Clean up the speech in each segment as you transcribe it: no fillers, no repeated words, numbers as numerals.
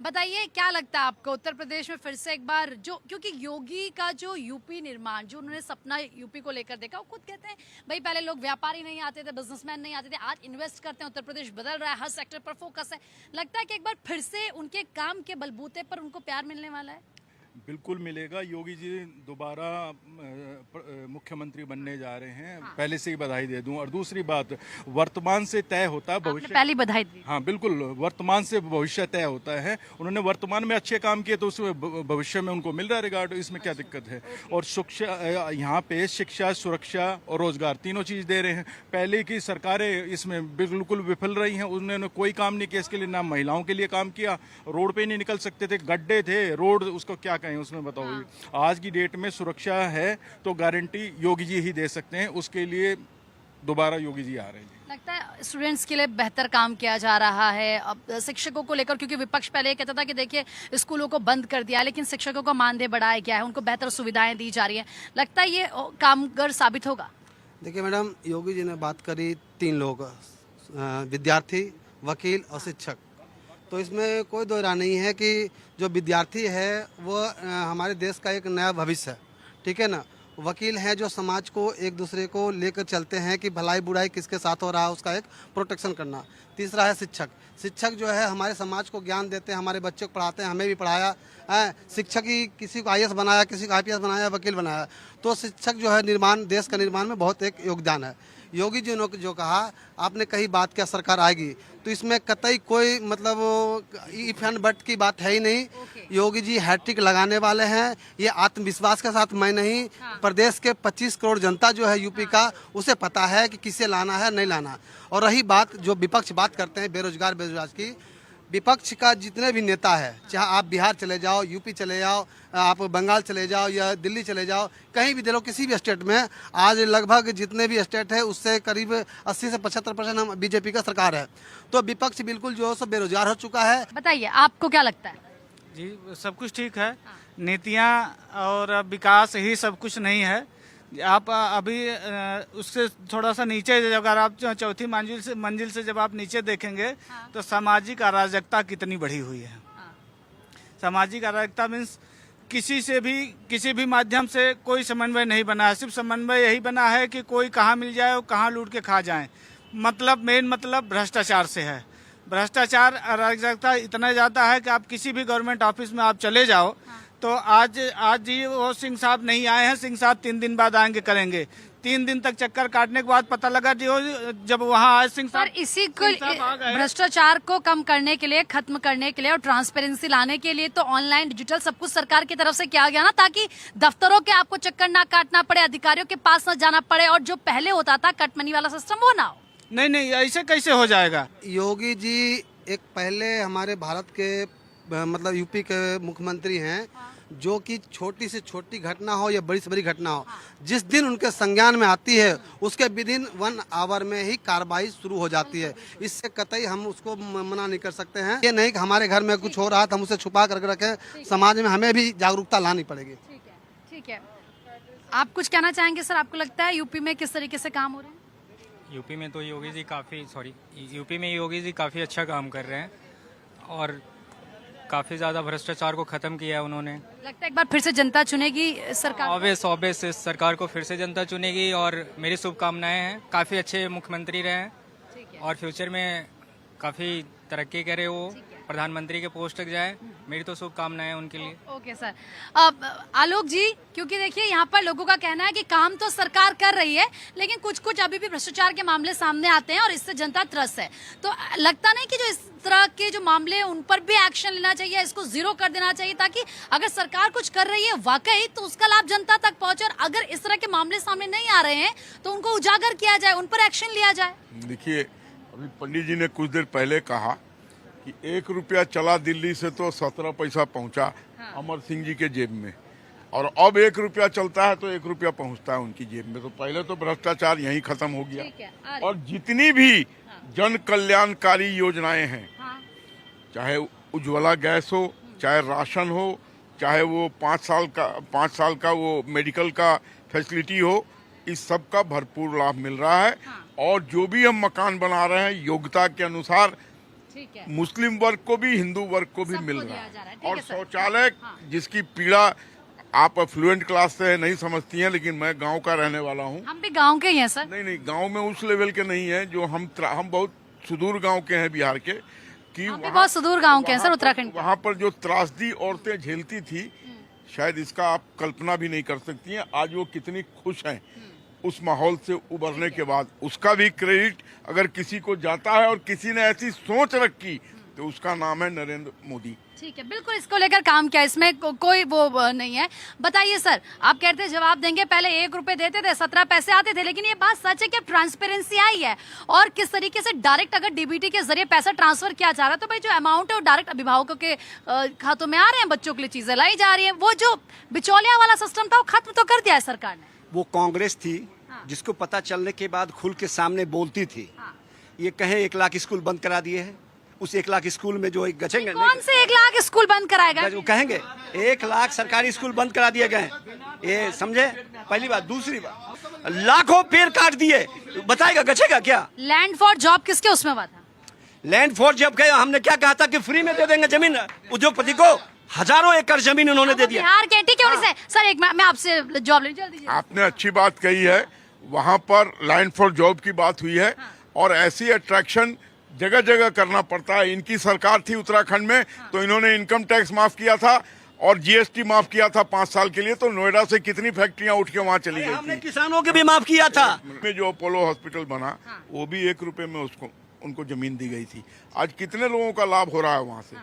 बताइए क्या लगता है आपको उत्तर प्रदेश में फिर से एक बार जो क्योंकि योगी का जो यूपी निर्माण जो उन्होंने सपना यूपी को लेकर देखा वो खुद कहते हैं भाई पहले लोग व्यापारी नहीं आते थे बिजनेसमैन नहीं आते थे आज इन्वेस्ट करते हैं उत्तर प्रदेश बदल रहा है हर सेक्टर पर फोकस है। लगता है कि एक बार फिर से उनके काम के बलबूते पर उनको प्यार मिलने वाला है। बिल्कुल मिलेगा। योगी जी दोबारा मुख्यमंत्री बनने जा रहे हैं। हाँ। पहले से ही बधाई दे दूं। और दूसरी बात, वर्तमान से तय होता है भविष्य। पहली बधाई दी। हाँ बिल्कुल, वर्तमान से भविष्य तय होता है। उन्होंने वर्तमान में अच्छे काम किए तो उसमें भविष्य में उनको मिल रहा है रिगार्ड। इसमें क्या दिक्कत है। और शिक्षा, यहाँ पे शिक्षा, सुरक्षा और रोजगार तीनों चीज दे रहे हैं। पहले की सरकारें इसमें बिल्कुल विफल रही हैं। उन्होंने कोई काम नहीं किया इसके लिए, ना महिलाओं के लिए काम किया। रोड पे नहीं निकल सकते थे, गड्ढे थे रोड, उसको क्या कहें उसमें बताओ। हाँ। आज की डेट में सुरक्षा है तो गारंटी योगी जी ही दे सकते हैं। उसके लिए दोबारा योगी जी आ रहे हैं। लगता है स्टूडेंट्स के लिए बेहतर काम किया जा रहा है। अब शिक्षकों को लेकर क्योंकि विपक्ष पहले ये कहता था कि देखिए स्कूलों को बंद कर दिया, लेकिन शिक्षकों का मानदेय बढ़ाया गया है, उनको बेहतर सुविधाएं दी जा रही है। लगता है ये कामगर साबित होगा। देखिए मैडम, योगी जी ने बात करी 3 लोग, विद्यार्थी, वकील और शिक्षक। तो इसमें कोई दो राय नहीं है कि जो विद्यार्थी है वो हमारे देश का एक नया भविष्य है, ठीक है ना। वकील हैं जो समाज को एक दूसरे को लेकर चलते हैं कि भलाई बुराई किसके साथ हो रहा है उसका एक प्रोटेक्शन करना। तीसरा है शिक्षक। शिक्षक जो है हमारे समाज को ज्ञान देते हैं, हमारे बच्चों को पढ़ाते हैं, हमें भी पढ़ाया है। शिक्षक ही किसी को IAS बनाया, किसी को IPS बनाया, वकील बनाया। तो शिक्षक जो है निर्माण, देश का निर्माण में बहुत एक योगदान है। योगी जी ने जो कहा, आपने कही बात क्या सरकार आएगी, तो इसमें कतई कोई मतलब इफ एंड बट की बात है ही नहीं। योगी जी हैट्रिक लगाने वाले हैं। ये आत्मविश्वास के साथ मैं नहीं, प्रदेश के 25 करोड़ जनता जो है यूपी का, उसे पता है कि किसे लाना है नहीं लाना। और रही बात जो विपक्ष बात करते हैं बेरोजगार की, विपक्ष का जितने भी नेता है, चाहे आप बिहार चले जाओ, यूपी चले जाओ, आप बंगाल चले जाओ या दिल्ली चले जाओ, कहीं भी दे लो, किसी भी स्टेट में आज लगभग जितने भी स्टेट है उससे करीब 80 से 75% हम बीजेपी का सरकार है। तो विपक्ष बिल्कुल जो है बेरोजगार हो चुका है। बताइए आपको क्या लगता है। जी सब कुछ ठीक है। नीतियाँ और विकास ही सब कुछ नहीं है। आप अभी उससे थोड़ा सा नीचे अगर आप चौथी मंजिल से जब आप नीचे देखेंगे तो सामाजिक अराजकता कितनी बढ़ी हुई है। सामाजिक अराजकता मीन्स किसी भी माध्यम से कोई समन्वय नहीं बना है। सिर्फ समन्वय यही बना है कि कोई कहाँ मिल जाए और कहाँ लूट के खा जाए। मेन मतलब भ्रष्टाचार से है। भ्रष्टाचार अराजकता इतना ज़्यादा है कि आप किसी भी गवर्नमेंट ऑफिस में आप चले जाओ तो आज जी वो सिंह साहब नहीं आए हैं, सिंह साहब 3 दिन बाद आएंगे करेंगे। 3 दिन तक चक्कर काटने के बाद पता लगा जब वहाँ आए सिंह साहब। इसी को भ्रष्टाचार को कम करने के लिए, खत्म करने के लिए और ट्रांसपेरेंसी लाने के लिए तो ऑनलाइन डिजिटल सब कुछ सरकार की तरफ से किया गया ना, ताकि दफ्तरों के आपको चक्कर ना काटना पड़े, अधिकारियों के पास न जाना पड़े, और जो पहले होता था कट मनी वाला सिस्टम वो ना हो। नहीं, ऐसे कैसे हो जाएगा। योगी जी एक पहले हमारे भारत के मतलब यूपी के मुख्यमंत्री हैं, जो कि छोटी से छोटी घटना हो या बड़ी से बड़ी घटना हो, जिस दिन उनके संज्ञान में आती है उसके विदिन 1 आवर में ही कार्रवाई शुरू हो जाती है। इससे कतई हम उसको मना नहीं कर सकते हैं। ये नहीं कि हमारे घर में कुछ हो रहा था हम उसे छुपा करके रखें। समाज में हमें भी जागरूकता लानी पड़ेगी। ठीक है। आप कुछ कहना चाहेंगे सर, आपको लगता है यूपी में किस तरीके से काम हो रहे हैं। यूपी में तो योगी जी काफ़ी अच्छा काम कर रहे हैं और काफ़ी ज़्यादा भ्रष्टाचार को ख़त्म किया है उन्होंने। लगता है एक बार फिर से जनता चुनेगी सरकार। ऑब्वियस इस सरकार को फिर से जनता चुनेगी और मेरी शुभकामनाएं हैं। काफ़ी अच्छे मुख्यमंत्री रहे हैं और फ्यूचर में काफ़ी तरक्की करे, वो प्रधानमंत्री के पोस्ट तक जाए। मेरी तो शुभकामनाएं उनके लिए। Okay sir. अब आलोक जी, क्योंकि देखिए यहाँ पर लोगों का कहना है कि काम तो सरकार कर रही है लेकिन कुछ अभी भी भ्रष्टाचार के मामले सामने आते हैं और इससे जनता त्रस्त है। तो लगता नहीं कि जो इस तरह के जो मामले हैं उन पर भी एक्शन लेना चाहिए, इसको जीरो कर देना चाहिए, ताकि अगर सरकार कुछ कर रही है वाकई तो उसका लाभ जनता तक पहुंचे, और अगर इस तरह के मामले सामने नहीं आ रहे हैं तो उनको उजागर किया जाए, उन पर एक्शन लिया जाए। देखिए, अभी पंडित जी ने कुछ देर पहले कहा कि 1 रुपया चला दिल्ली से तो 17 पैसा पहुंचा अमर सिंह जी के जेब में, और अब 1 रुपया चलता है तो 1 रुपया पहुंचता है उनकी जेब में। तो पहले तो भ्रष्टाचार यहीं खत्म हो गया। और जितनी भी जन कल्याणकारी योजनाएं हैं, चाहे उज्ज्वला गैस हो, चाहे राशन हो, चाहे वो 5 साल का वो मेडिकल का फैसिलिटी हो, इस सब का भरपूर लाभ मिल रहा है। और जो भी हम मकान बना रहे हैं योग्यता के अनुसार ठीक है। मुस्लिम वर्ग को भी, हिंदू वर्ग को भी सबको मिल दिया रहा जा रहा है। है। ठीक और है सर। शौचालय जिसकी पीड़ा आप अफ्लुएंट क्लास से नहीं समझती हैं, लेकिन मैं गांव का रहने वाला हूं। हम भी गांव के ही हैं सर। नहीं, गांव में उस लेवल के नहीं है जो हम बहुत सुदूर गांव के हैं बिहार के, कि हम भी बहुत सुदूर गांव के हैं सर, उत्तराखंड के। वहाँ पर जो त्रासदी औरतें झेलती थी, शायद इसका आप कल्पना भी नहीं कर सकती हैं। आज वो कितनी खुश हैं उस माहौल से उबरने के बाद। उसका भी क्रेडिट अगर किसी को जाता है और किसी ने ऐसी सोच रखी, तो उसका नाम है नरेंद्र मोदी। ठीक है, बिल्कुल इसको लेकर काम किया, इसमें कोई वो नहीं है। बताइए सर, आप कहते हैं जवाब देंगे, पहले 1 रुपए देते थे, 17 पैसे आते थे, लेकिन ये बात सच है कि अब ट्रांसपेरेंसी आई है और किस तरीके से डायरेक्ट अगर डीबीटी के जरिए पैसा ट्रांसफर किया जा रहा है, तो भाई जो अमाउंट है वो डायरेक्ट अभिभावकों के खातों में आ रहे हैं, बच्चों के लिए चीजें लाई जा रही है। वो जो बिचौलिया वाला सिस्टम था वो खत्म तो कर दिया है सरकार ने। वो कांग्रेस थी जिसको पता चलने के बाद खुल के सामने बोलती थी। ये कहे 1 लाख स्कूल बंद करा दिए हैं, उस 1 लाख स्कूल में जो एक गचेंगे, कौन से 1 लाख स्कूल बंद कराएगा? वो कहेंगे 1 लाख सरकारी स्कूल बंद करा दिए गए, ये समझे? पहली बात। दूसरी बात, लाखों पेड़ काट दिए, बताएगा गचेगा क्या? लैंड फॉर जॉब किसके उसमें हुआ था? लैंड फॉर जॉब कहे, हमने क्या कहा था कि फ्री में दे देंगे जमीन उद्योगपति को। हजारों एकड़ जमीन उन्होंने दे दिया। बिहार के, ठीक है उन्हीं से। सर एक मैं आपसे जॉब ले, जल्दी आपने अच्छी बात कही है, वहाँ पर लैंड फॉर जॉब की बात हुई है। और ऐसी अट्रैक्शन जगह जगह करना पड़ता है। इनकी सरकार थी उत्तराखंड में, तो इन्होंने इनकम टैक्स माफ किया था और जीएसटी माफ किया था 5 साल के लिए। तो नोएडा से कितनी फैक्ट्रियां उठ के वहाँ चली गई हमने थी। किसानों के भी माफ किया था। में जो अपोलो हॉस्पिटल बना, वो भी 1 रुपए में उनको जमीन दी गई थी। आज कितने लोगों का लाभ हो रहा है वहाँ से,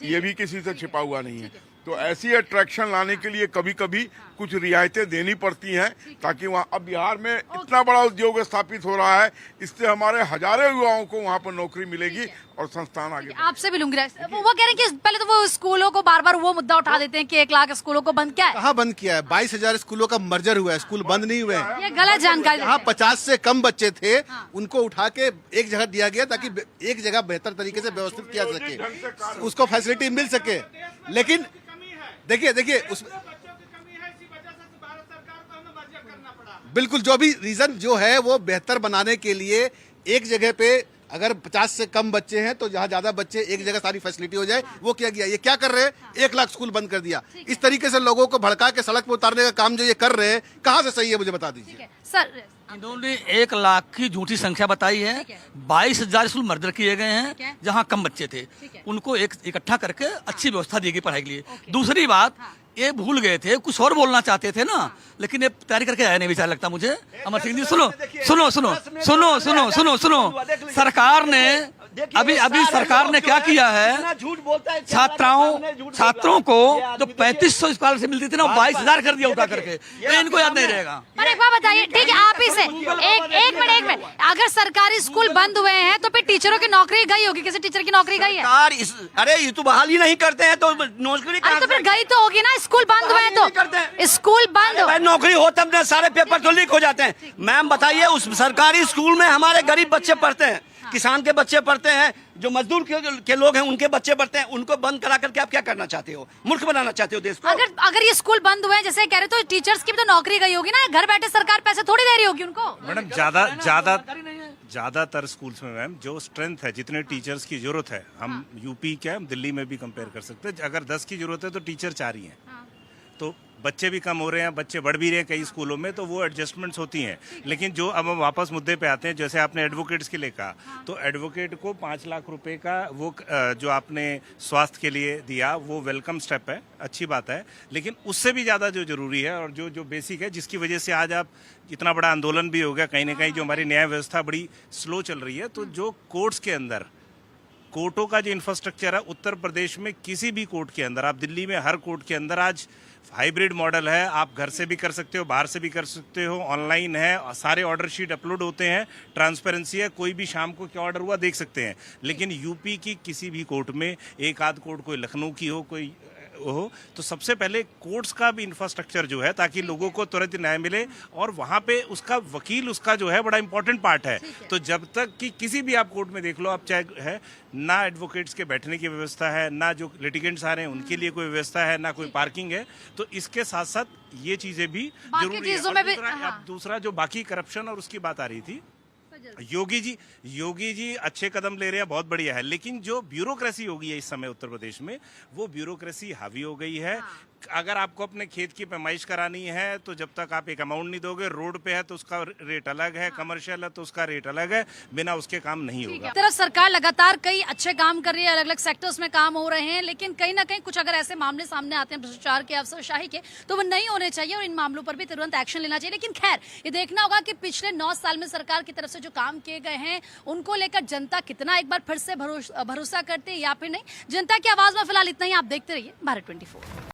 ये भी किसी से छिपा हुआ नहीं है। तो ऐसी अट्रैक्शन लाने के लिए कभी कभी कुछ रियायतें देनी पड़ती हैं, ताकि वहाँ, अब बिहार में इतना बड़ा उद्योग स्थापित हो रहा है, इससे हमारे हजारों युवाओं को वहाँ पर नौकरी मिलेगी और संस्थान आगे। आपसे भी लूंगी। वो कह रहे हैं कि पहले तो वो स्कूलों को बार बार वो मुद्दा उठा देते हैं कि 1 लाख स्कूलों को बंद किया है। कहाँ बंद किया है? 22,000 स्कूलों का मर्जर हुआ है, स्कूल बंद नहीं हुए हैं। ये गलत जानकारी जहाँ देते हैं। 50 से कम बच्चे थे, उनको उठा के एक जगह दिया गया ताकि एक जगह बेहतर तरीके से व्यवस्थित किया सके, उसको फैसिलिटी मिल सके। लेकिन देखिए उस बिल्कुल जो भी रीजन जो है वो बेहतर बनाने के लिए एक जगह पे अगर 50 से कम बच्चे हैं तो जहाँ ज्यादा बच्चे एक जगह सारी फैसिलिटी हो जाए, वो किया गया। ये क्या कर रहे हैं? 1 लाख स्कूल बंद कर दिया। इस तरीके से लोगों को भड़का के सड़क पर उतारने का काम जो ये कर रहे हैं, कहाँ से सही है मुझे बता दीजिए। सर इन्होंने 1 लाख की झूठी संख्या बताई है। 22,000 स्कूल मर्डर किए गए हैं जहां कम बच्चे थे, उनको इकट्ठा करके अच्छी व्यवस्था दी गई पढ़ाई के लिए। दूसरी बात, ये भूल गए थे, कुछ और बोलना चाहते थे ना, लेकिन ये तैयारी करके आया नहीं विचार लगता मुझे। अमर सिंह जी सुनो सुनो सुनो सुनो सुनो सुनो सुनो सरकार ने अभी सरकार ने क्या किया है, छात्रों को जो 3500 स्कॉलरशिप मिलती थी ना, 22,000 कर दिया उठा करके। तो इनको याद नहीं रहेगा। पर एक बात बताइए, ठीक है आप ही से एक मिनट, अगर सरकारी स्कूल बंद हुए हैं तो फिर टीचरों की नौकरी गई होगी, किसी टीचर की नौकरी गई है? अरे ये तो बहाली नहीं करते हैं तो नौकरी अरे तो फिर गई तो होगी ना, स्कूल बंद हुए हैं तो स्कूल बंद हो। नौकरी हो तब ना, सारे पेपर तो लीक हो जाते हैं। मैम बताइए, उस सरकारी स्कूल में हमारे गरीब बच्चे पढ़ते हैं, किसान के बच्चे पढ़ते हैं, जो मजदूर के लोग हैं उनके बच्चे पढ़ते हैं। उनको बंद करा करके आप क्या करना चाहते हो? मूर्ख बनाना चाहते हो देश को? अगर ये स्कूल बंद हुए हैं जैसे कह रहे, तो टीचर्स की भी तो नौकरी गई होगी ना, घर बैठे सरकार पैसे थोड़ी दे रही होगी उनको। मैडम ज्यादातर स्कूल्स में मैम जो स्ट्रेंथ है, जितने टीचर्स की जरूरत है, हम यूपी क्या दिल्ली में भी कंपेयर कर सकते हैं। अगर 10 की जरूरत है तो टीचर 4 ही हैं, तो बच्चे भी कम हो रहे हैं, बच्चे बढ़ भी रहे हैं कई स्कूलों में, तो वो एडजस्टमेंट्स होती हैं। लेकिन जो अब हम वापस मुद्दे पे आते हैं, जैसे आपने एडवोकेट्स के लिए कहा, तो एडवोकेट को 5 लाख रुपए का वो जो आपने स्वास्थ्य के लिए दिया, वो वेलकम स्टेप है, अच्छी बात है। लेकिन उससे भी ज़्यादा जो जरूरी है और जो बेसिक है, जिसकी वजह से आज आप इतना बड़ा आंदोलन भी हो गया कहीं ना कहीं, जो हमारी न्याय व्यवस्था बड़ी स्लो चल रही है, तो जो कोर्ट्स के अंदर कोर्टों का जो इंफ्रास्ट्रक्चर है उत्तर प्रदेश में, किसी भी कोर्ट के अंदर, आप दिल्ली में हर कोर्ट के अंदर आज हाइब्रिड मॉडल है। आप घर से भी कर सकते हो, बाहर से भी कर सकते हो, ऑनलाइन है, सारे ऑर्डर शीट अपलोड होते हैं, ट्रांसपेरेंसी है, कोई भी शाम को क्या ऑर्डर हुआ देख सकते हैं। लेकिन यूपी की किसी भी कोर्ट में, एक आध कोर्ट कोई लखनऊ की हो, कोई हो, तो सबसे पहले कोर्ट्स का भी इंफ्रास्ट्रक्चर जो है, ताकि लोगों को तुरंत न्याय मिले, और वहाँ पे उसका वकील, उसका जो है बड़ा इंपॉर्टेंट पार्ट है। तो जब तक कि किसी भी आप कोर्ट में देख लो, आप चाहे है ना एडवोकेट्स के बैठने की व्यवस्था है, ना जो लिटिगेंट्स आ रहे हैं उनके लिए कोई व्यवस्था है, ना कोई पार्किंग है, तो इसके साथ साथ ये चीजें भी जरूरी है। और दूसरा जो बाकी करप्शन और उसकी बात आ रही थी, योगी जी अच्छे कदम ले रहे हैं, बहुत बढ़िया है, लेकिन जो ब्यूरोक्रेसी हो गई है इस समय उत्तर प्रदेश में, वो ब्यूरोक्रेसी हावी हो गई है। अगर आपको अपने खेत की पैमाइश करानी है तो जब तक आप एक अमाउंट नहीं दोगे, रोड पे है तो उसका रेट अलग है, कमर्शियल है तो उसका रेट अलग है, बिना उसके काम नहीं होगा। एक तरफ सरकार लगातार कई अच्छे काम कर रही है, अलग अलग सेक्टर्स में काम हो रहे हैं, लेकिन कहीं ना कहीं कुछ अगर ऐसे मामले सामने आते हैं भ्रष्टाचार के, अफसरशाही के, तो वो नहीं होने चाहिए और इन मामलों पर भी तुरंत एक्शन लेना चाहिए। लेकिन खैर, ये देखना होगा कि पिछले 9 साल में सरकार की तरफ से जो काम किए गए हैं उनको लेकर जनता कितना एक बार फिर से भरोसा करते हैं या फिर नहीं। जनता की आवाज में फिलहाल इतना ही। आप देखते रहिए भारत 24।